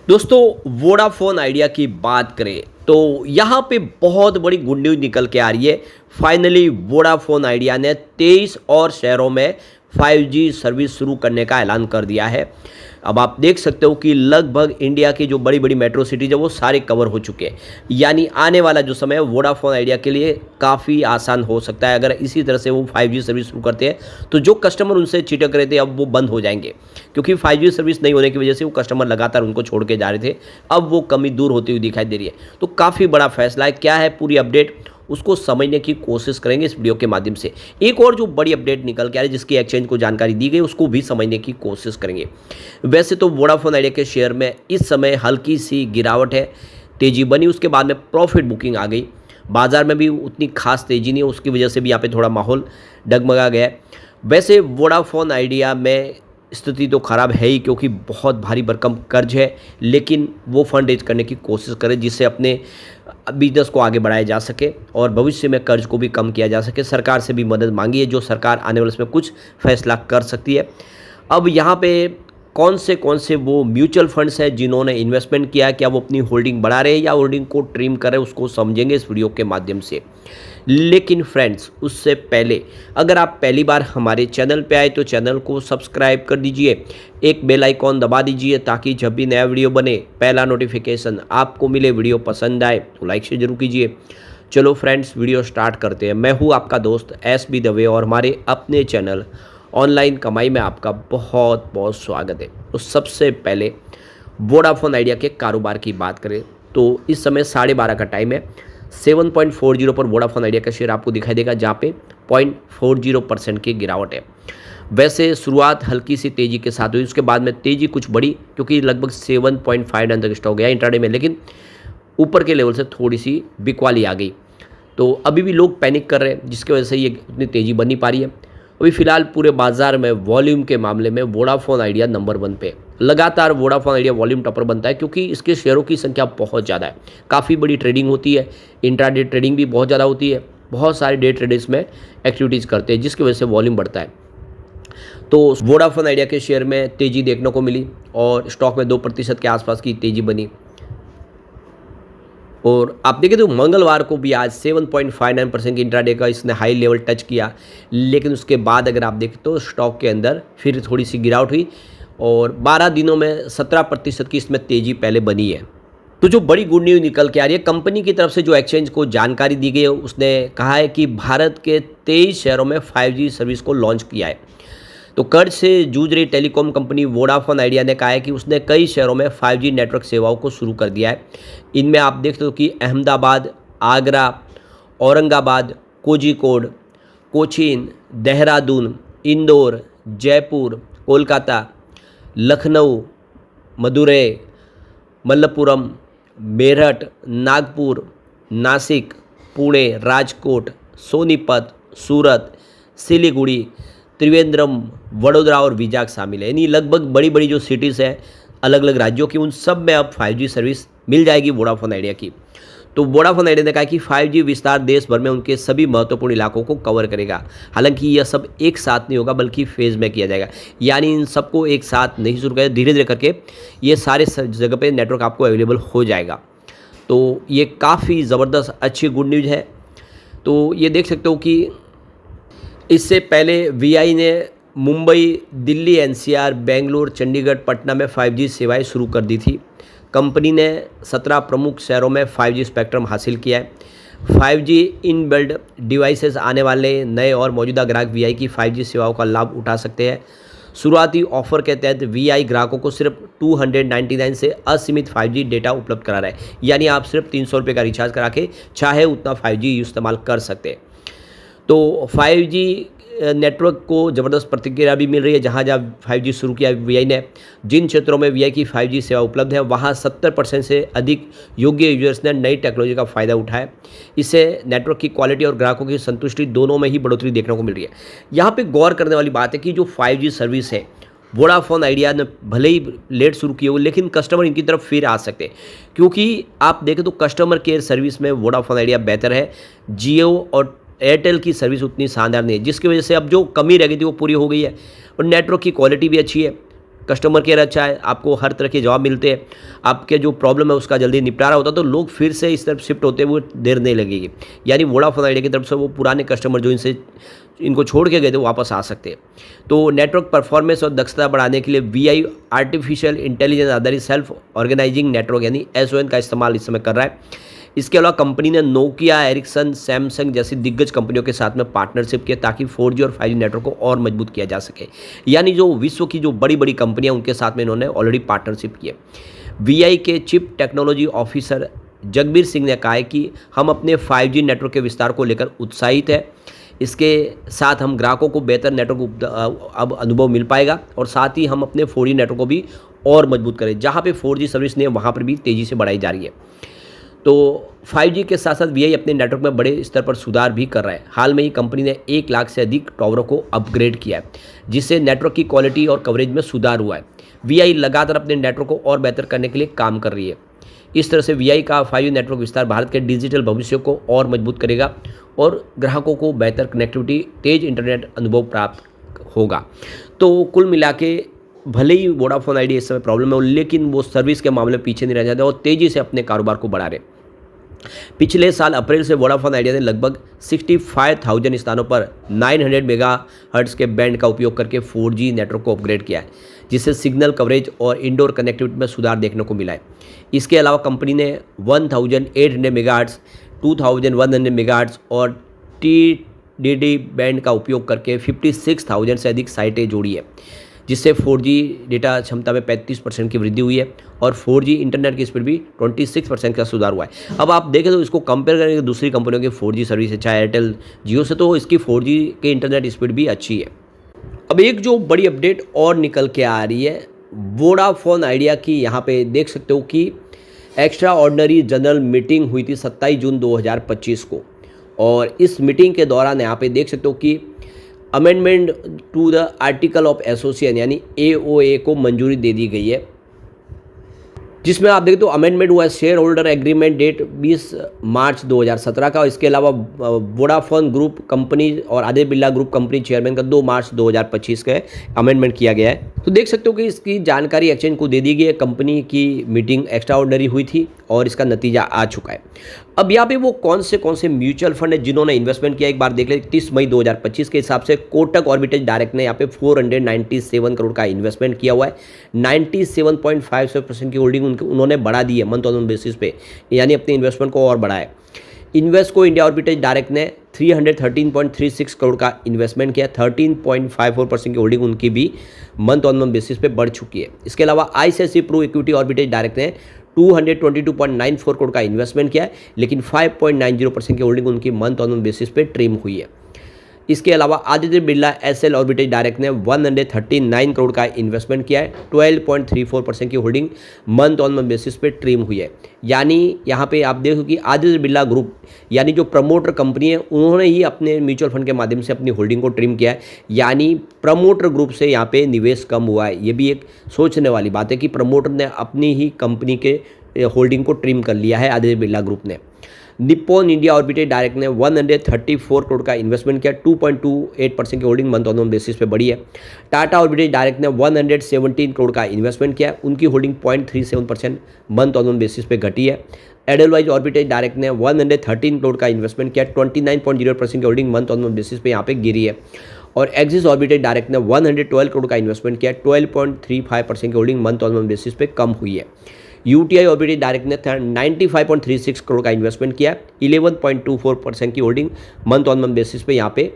दोस्तों, Vodafone idea की बात करें तो यहाँ पे बहुत बड़ी गुड न्यूज़ निकल के आ रही है। फाइनली वोडाफोन आइडिया ने 23 और शहरों में 5G सर्विस शुरू करने का ऐलान कर दिया है। अब आप देख सकते हो कि लगभग इंडिया की जो बड़ी बड़ी मेट्रो सिटीज़ है वो सारे कवर हो चुके हैं। यानी आने वाला जो समय है वोडाफोन आइडिया के लिए काफ़ी आसान हो सकता है। अगर इसी तरह से वो 5G सर्विस शुरू करते हैं तो जो कस्टमर उनसे चिटक रहे थे अब वो बंद हो जाएंगे, क्योंकि 5G सर्विस नहीं होने की वजह से वो कस्टमर लगातार उनको छोड़ के जा रहे थे। अब वो कमी दूर होती हुई दिखाई दे रही है। तो काफ़ी बड़ा फैसला है। क्या है पूरी अपडेट, उसको समझने की कोशिश करेंगे इस वीडियो के माध्यम से। एक और जो बड़ी अपडेट निकल के आ रही है जिसकी एक्सचेंज को जानकारी दी गई उसको भी समझने की कोशिश करेंगे। वैसे तो वोडाफोन आइडिया के शेयर में इस समय हल्की सी गिरावट है, तेज़ी बनी, उसके बाद में प्रॉफिट बुकिंग आ गई। बाजार में भी उतनी खास तेज़ी नहीं है, उसकी वजह से भी यहाँ पे थोड़ा माहौल डगमगा गया है। वैसे वोडाफोन आइडिया में स्थिति तो ख़राब है ही, क्योंकि बहुत भारी भरकम कर्ज है, लेकिन वो फंड रेज करने की कोशिश करें जिससे अपने बिजनेस को आगे बढ़ाया जा सके और भविष्य में कर्ज को भी कम किया जा सके। सरकार से भी मदद मांगी है, जो सरकार आने वाले समय कुछ फैसला कर सकती है। अब यहाँ पे कौन से वो म्यूचुअल फंड्स हैं जिन्होंने इन्वेस्टमेंट किया है, क्या वो अपनी होल्डिंग बढ़ा रहे हैं या होल्डिंग को ट्रिम कर रहे हैं, उसको समझेंगे इस वीडियो के माध्यम से। लेकिन फ्रेंड्स, उससे पहले अगर आप पहली बार हमारे चैनल पे आए तो चैनल को सब्सक्राइब कर दीजिए, एक बेल आइकॉन दबा दीजिए ताकि जब भी नया वीडियो बने पहला नोटिफिकेशन आपको मिले। वीडियो पसंद आए तो लाइक से जरूर कीजिए। चलो फ्रेंड्स, वीडियो स्टार्ट करते हैं। मैं हूँ आपका दोस्त SB दवे और हमारे अपने चैनल ऑनलाइन कमाई में आपका बहुत बहुत स्वागत है। तो सबसे पहले वोडाफोन आइडिया के कारोबार की बात करें तो इस समय 12:30 का टाइम है। 7.40 पर वोडाफोन आइडिया का शेयर आपको दिखाई देगा, जहाँ पे 0.40% की गिरावट है। वैसे शुरुआत हल्की सी तेज़ी के साथ हुई, उसके बाद में तेज़ी कुछ बढ़ी क्योंकि लगभग 7.59 तक स्टॉक गया इंट्राडे में, लेकिन ऊपर के लेवल से थोड़ी सी बिकवाली आ गई। तो अभी भी लोग पैनिक कर रहे हैं जिसकी वजह से ये उतनी तेज़ी बन नहीं पा रही है। अभी फिलहाल पूरे बाजार में वॉल्यूम के मामले में वोडाफोन आइडिया नंबर 1 पे। लगातार वोडाफोन आइडिया वॉल्यूम टॉपर बनता है क्योंकि इसके शेयरों की संख्या बहुत ज़्यादा है, काफ़ी बड़ी ट्रेडिंग होती है, इंट्राडे ट्रेडिंग भी बहुत ज़्यादा होती है, बहुत सारे डे ट्रेडर्स में एक्टिविटीज़ करते हैं जिसकी वजह से वॉल्यूम बढ़ता है। तो वोडाफोन आइडिया के शेयर में तेज़ी देखने को मिली और स्टॉक में 2% के आसपास की तेज़ी बनी। और आप देखें तो मंगलवार को भी आज 7.59% की इंट्राडे का इसने हाई लेवल टच किया, लेकिन उसके बाद अगर आप देखें तो स्टॉक के अंदर फिर थोड़ी सी गिरावट हुई और 12 दिनों में 17% की इसमें तेज़ी पहले बनी है। तो जो बड़ी गुड न्यूज़ निकल के आ रही है, कंपनी की तरफ से जो एक्सचेंज को जानकारी दी गई है उसने कहा है कि भारत के 23 शहरों में 5G सर्विस को लॉन्च किया है। तो कर्ज से जूझ रही टेलीकॉम कंपनी वोडाफोन आइडिया ने कहा है कि उसने कई शहरों में 5G नेटवर्क सेवाओं को शुरू कर दिया है। इनमें आप देखते हो कि अहमदाबाद, आगरा, औरंगाबाद, कोझिकोड, कोचीन, देहरादून, इंदौर, जयपुर, कोलकाता, लखनऊ, मदुरै, मल्लपुरम, मेरठ, नागपुर, नासिक, पुणे, राजकोट, सोनीपत, सूरत, सिलीगुड़ी, त्रिवेंद्रम, वडोदरा और विजाग शामिल है। यानी लगभग बड़ी बड़ी जो सिटीज़ हैं अलग अलग राज्यों की, उन सब में अब 5G सर्विस मिल जाएगी वोडाफोन आइडिया की। तो वोडाफोन आइडिया ने कहा कि 5G विस्तार देश भर में उनके सभी महत्वपूर्ण इलाकों को कवर करेगा। हालांकि यह सब एक साथ नहीं होगा बल्कि फेज़ में किया जाएगा, यानी इन सबको एक साथ नहीं शुरू करें, धीरे धीरे करके ये सारे जगह पे नेटवर्क आपको अवेलेबल हो जाएगा। तो ये काफ़ी ज़बरदस्त अच्छी गुड न्यूज़ है। तो ये देख सकते हो कि इससे पहले VI ने मुंबई, दिल्ली, NCR, बेंगलुरु, चंडीगढ़, पटना में 5G सेवाएं शुरू कर दी थी। कंपनी ने 17 प्रमुख शहरों में 5G स्पेक्ट्रम हासिल किया है। 5G इनबिल्ड डिवाइसेस आने वाले नए और मौजूदा ग्राहक VI की 5G सेवाओं का लाभ उठा सकते हैं। शुरुआती ऑफर के तहत VI ग्राहकों को सिर्फ 299 से असीमित 5G डेटा उपलब्ध करा रहा है, यानी आप सिर्फ 300 रुपये का रिचार्ज करा के चाहे उतना 5G इस्तेमाल कर सकते हैं। तो 5G नेटवर्क को ज़बरदस्त प्रतिक्रिया भी मिल रही है। जहाँ जहाँ 5G शुरू किया VI ने, जिन क्षेत्रों में VI की 5G सेवा उपलब्ध है वहाँ 70% से अधिक योग्य यूजर्स ने नई टेक्नोलॉजी का फ़ायदा उठाया। इससे नेटवर्क की क्वालिटी और ग्राहकों की संतुष्टि दोनों में ही बढ़ोतरी देखने को मिल रही है। यहाँ पे गौर करने वाली बात है कि जो 5G सर्विस है वोडाफोन आइडिया ने भले ही लेट शुरू किए हो, लेकिन कस्टमर इनकी तरफ फिर आ सकते हैं, क्योंकि आप देखें तो कस्टमर केयर सर्विस में वोडाफोन आइडिया बेहतर है। जियो और एयरटेल की सर्विस उतनी शानदार नहीं है, जिसकी वजह से अब जो कमी रह गई थी वो पूरी हो गई है और नेटवर्क की क्वालिटी भी अच्छी है। कस्टमर केयर अच्छा है, आपको हर तरह के जवाब मिलते हैं, आपके जो प्रॉब्लम है उसका जल्दी निपटारा होता है, तो लोग फिर से इस तरफ शिफ्ट होते हुए देर नहीं लगेगी। यानी वोडाफोन आइडिया की तरफ से वो पुराने कस्टमर जो इनको छोड़ के गए थे वापस आ सकते हैं। तो नेटवर्क परफॉर्मेंस और दक्षता बढ़ाने के लिए वीआई आर्टिफिशियल इंटेलिजेंस आधारित सेल्फ ऑर्गेनाइजिंग नेटवर्क यानी एसओएन का इस्तेमाल इस समय कर रहा है। इसके अलावा कंपनी ने नोकिया, एरिक्सन, सैमसंग जैसी दिग्गज कंपनियों के साथ में पार्टनरशिप किया ताकि 4G और 5G नेटवर्क को और मजबूत किया जा सके। यानी जो विश्व की जो बड़ी बड़ी कंपनियां उनके साथ में इन्होंने ऑलरेडी पार्टनरशिप की है। वीआई के chip technology officer Jagbir Singh ने कहा है कि हम अपने 5G नेटवर्क के विस्तार को लेकर उत्साहित है। इसके साथ हम ग्राहकों को बेहतर नेटवर्क अब अनुभव मिल पाएगा और साथ ही हम अपने 4G नेटवर्क को भी और मजबूत करें। जहाँ पे 4G सर्विस नहीं है वहाँ पर भी तेज़ी से बढ़ाई जा रही है। तो 5G के साथ साथ वीआई अपने नेटवर्क में बड़े स्तर पर सुधार भी कर रहा है। हाल में ही कंपनी ने 1 लाख से अधिक टावरों को अपग्रेड किया है, जिससे नेटवर्क की क्वालिटी और कवरेज में सुधार हुआ है। वीआई लगातार अपने नेटवर्क को और बेहतर करने के लिए काम कर रही है। इस तरह से वीआई का 5G नेटवर्क विस्तार भारत के डिजिटल भविष्य को और मजबूत करेगा और ग्राहकों को बेहतर कनेक्टिविटी, तेज इंटरनेट अनुभव प्राप्त होगा। तो कुल मिला के भले ही वोडाफोन आइडिया इस समय प्रॉब्लम है, लेकिन वो सर्विस के मामले में पीछे नहीं रह जाते और तेज़ी से अपने कारोबार को बढ़ा रहे। पिछले साल अप्रैल से वोडाफोन आइडिया ने लगभग 65,000 स्थानों पर 900 मेगाहर्ट्ज के बैंड का उपयोग करके 4G नेटवर्क को अपग्रेड किया है, जिससे सिग्नल कवरेज और इंडोर कनेक्टिविटी में सुधार देखने को मिला है। इसके अलावा कंपनी ने 1800 मेगाहर्ट्ज, 2100 मेगाहर्ट्ज और TDD बैंड का उपयोग करके 56,000 से अधिक साइटें जोड़ी है, जिससे 4G डेटा क्षमता में 35% की वृद्धि हुई है और 4G इंटरनेट की स्पीड भी 26% का सुधार हुआ है। अब आप देखें तो इसको कंपेयर करेंगे दूसरी कंपनियों की 4G सर्विस है, चाहे एयरटेल, जियो से, तो इसकी 4G के इंटरनेट स्पीड भी अच्छी है। अब एक जो बड़ी अपडेट और निकल के आ रही है वोडाफोन आइडिया की, यहाँ पे देख सकते हो कि एक्स्ट्रा ऑर्डिनरी जनरल मीटिंग हुई थी 27 जून 2025 को, और इस मीटिंग के दौरान यहाँ पे देख सकते हो कि amendment to the article of association यानी AOA को मंजूरी दे दी गई है, जिसमें आप देखें तो अमेंडमेंट हुआ है शेयर होल्डर एग्रीमेंट डेट 20 मार्च 2017 का। और इसके अलावा वोडाफोन ग्रुप कंपनी और Aditya Birla group company chairman का 2 मार्च 2025 का अमेंडमेंट किया गया है। तो देख सकते हो कि इसकी जानकारी एक्सचेंज को दे दी गई है। कंपनी की मीटिंग एक्स्ट्रा ऑर्डिनरी हुई थी और इसका नतीजा आ चुका है। अब यहाँ पे वो कौन से म्यूचुअल फंड है जिन्होंने इन्वेस्टमेंट किया, एक बार देख ले। 30 मई 2025 के हिसाब से कोटक ऑर्बिटेज डायरेक्ट ने यहाँ पे 497 करोड़ का इन्वेस्टमेंट किया हुआ है। 97.57% की होल्डिंग उन्होंने बढ़ा दी है मंथ ऑन बेसिस पे, यानी अपने इन्वेस्टमेंट को और बढ़ाया। इन्वेस्टको इंडिया ऑर्बिटेज डायरेक्ट ने 313.36 करोड़ का इन्वेस्टमेंट किया। 13.54% की होल्डिंग उनकी भी मंथ ऑन बेसिस पे बढ़ चुकी है। इसके अलावा ICICI प्रू इक्विटी ऑर्बिटेज डायरेक्ट ने 222.94 करोड़ का इन्वेस्टमेंट किया है, लेकिन 5.90% की होल्डिंग उनकी मंथ ऑन बेसिस पे ट्रिम हुई है। इसके अलावा आदित्य बिरला SL ऑर्बिटेज डायरेक्ट ने 139 करोड़ का इन्वेस्टमेंट किया है। 12.34% की होल्डिंग मंथ ऑन बेसिस पे ट्रिम हुई है। यानी यहाँ पे आप देखो कि आदित्य बिरला ग्रुप यानी जो प्रमोटर कंपनी है उन्होंने ही अपने म्यूचुअल फंड के माध्यम से अपनी होल्डिंग को ट्रिम किया है। यानी प्रमोटर ग्रुप से यहाँ पे निवेश कम हुआ है। ये भी एक सोचने वाली बात है कि प्रमोटर ने अपनी ही कंपनी के होल्डिंग को ट्रिम कर लिया है आदित्य बिरला ग्रुप ने। निप्पॉन इंडिया ऑर्बिटेज डायरेक्ट ने 134 करोड़ का इन्वेस्टमेंट किया। 2.28% की होल्डिंग मंथ ऑन बेसिस पे बढ़ी है। टाटा ऑर्बिटेज डायरेक्ट ने 117 करोड़ का इन्वेस्टमेंट किया। उनकी होल्डिंग 0.37% मंथ ऑन बेसिस पे घटी है। एडलवाइज ऑर्बिटेज डायरेक्ट ने 113 करोड़ का इन्वेस्टमेंट किया। 29.0% की होल्डिंग मंथ ऑन बेसिस पे यहाँ पे गिरी है। और एक्सिस ऑर्बिटेज डायरेक्ट ने 112 करोड़ का इन्वेस्टमेंट किया। 12.35% की होल्डिंग मंथ ऑन बेसिस पे कम हुई है। UTI ऑर्बिटेज डायरेक्ट ने 95.36 करोड़ का इन्वेस्टमेंट किया। 11.24% की होल्डिंग मंथ ऑन बेसिस पे यहाँ पे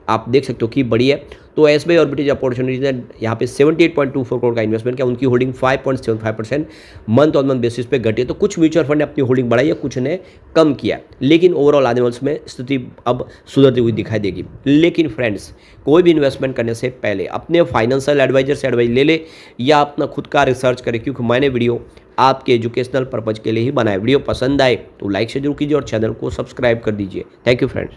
आप देख सकते हो कि बड़ी है। तो SBI ऑर्बिटेज अपॉर्चुनिटीज ने यहाँ पे 78.24 करोड़ का इन्वेस्टमेंट किया। उनकी होल्डिंग 5.75% मंथ ऑन बेसिस पे घटी है। तो कुछ म्यूचुअल फंड ने अपनी होल्डिंग बढ़ाई है, कुछ ने कम किया, लेकिन ओवरऑल आने वाले में स्थिति अब सुधरती हुई दिखाई देगी। लेकिन फ्रेंड्स, कोई भी इन्वेस्टमेंट करने से पहले अपने फाइनेंशियल एडवाइजर से एडवाइस ले ले या अपना खुद का रिसर्च करें, क्योंकि मैंने वीडियो आपके एजुकेशनल पर्पज़ के लिए ही बनाया। वीडियो पसंद आए तो लाइक से जरूर कीजिए और चैनल को सब्सक्राइब कर दीजिए। Thank you friends.